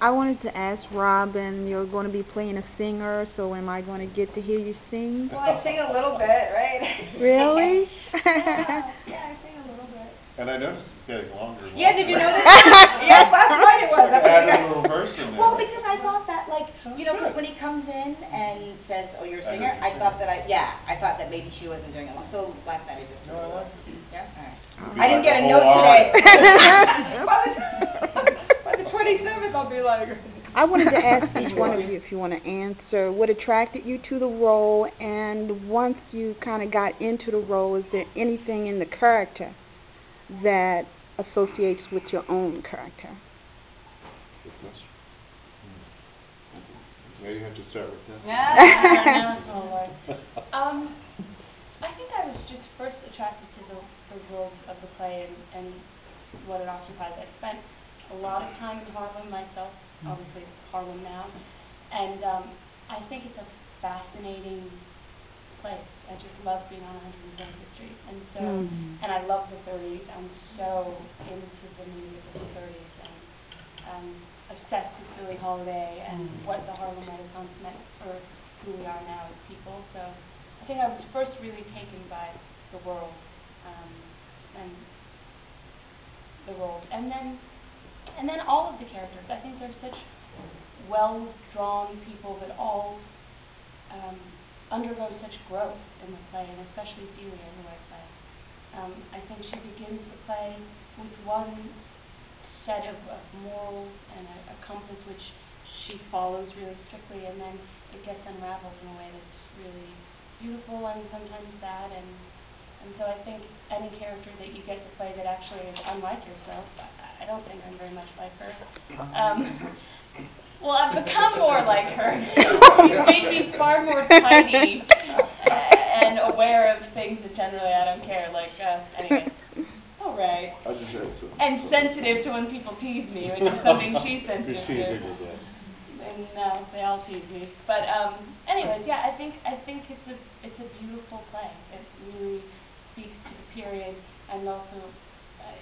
I wanted to ask Robin, you're going to be playing a singer, so am I going to get to hear you sing? Well, I sing a little bit, right? Really? Yeah, I sing a little bit. And I noticed it's getting longer. Yeah, did you know that? Yes, last night it was. Add a little verse in there. Well, because I thought that, like, you know, because when he comes in and says, "Oh, you're a singer," I thought that I thought that maybe she wasn't doing it well. So last night I just. No, I like it. Yeah. All right. I didn't get a note today. By the 27th, I'll be like. I wanted to ask each one of you, if you want to answer, what attracted you to the role, and once you kind of got into the role, is there anything in the character that associates with your own character? Good question. Maybe you have to start with that. Oh, Lord. I think I was just first attracted to the world of the play and what it occupies. I spent a lot of time in Harlem myself, obviously Harlem now, and I think it's a fascinating place. I just love being on 120th Street, and so, and I love the 30s. I'm so into the music of the 30s, and obsessed with Billie Holiday and what the Harlem Renaissance meant for who we are now as people. So I think I was first really taken by the world, and then all of the characters. I think they're such well-drawn people that all undergo such growth in the play, and especially Celia, who I play. I think she begins the play with one set of morals and a compass which she follows really strictly, and then it gets unraveled in a way that's really beautiful and sometimes sad, and so I think any character that you get to play that actually is unlike yourself, I don't think I'm very much like her. Well, I've become more like her. She's made me far more tidy and aware of things that generally I don't care, like, anyway. All right. And sensitive to when people tease me, which is something she's sensitive to. And they all tease me. But anyways, yeah, I think it's a beautiful play. It really speaks to the period, and also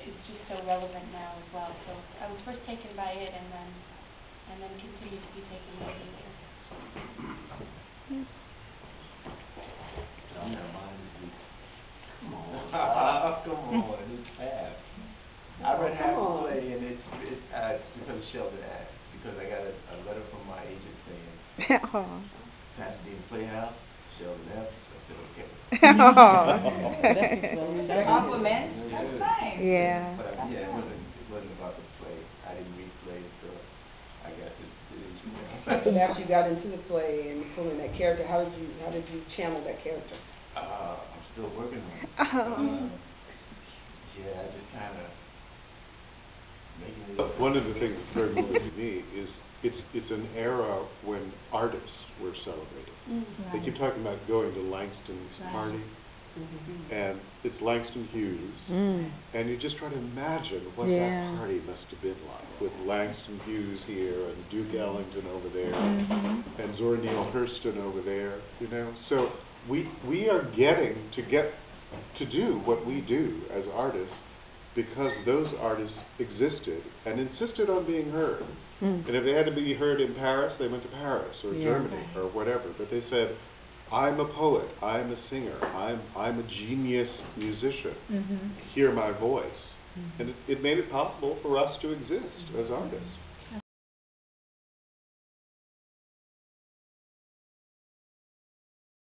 it's just so relevant now as well. So I was first taken by it, and then continue to be taken by it later. Come on, it's fast. I read half the play, and it's because Sheldon asked, because I got a letter from my agent saying, Pasadena Playhouse, Sheldon asked. I said, okay. A compliment? That's nice. Yeah. But yeah, it wasn't about the play. I didn't read plays, so I got this agent. And after you got into the play and pulling that character, how did you channel that character? I'm still working on it. Yeah, I just kind of making it. One of the things that's very moving to me is it's an era when artists were celebrated. They keep talking about going to Langston's party, and it's Langston Hughes, and you just try to imagine what that party must have been like, with Langston Hughes here and Duke Ellington over there, and Zora Neale Hurston over there, you know. So we are getting to do what we do as artists because those artists existed and insisted on being heard. And if they had to be heard in Paris, they went to Paris or Germany or whatever. But they said, I'm a poet, I'm a singer, I'm a genius musician. Hear my voice. And it made it possible for us to exist as artists.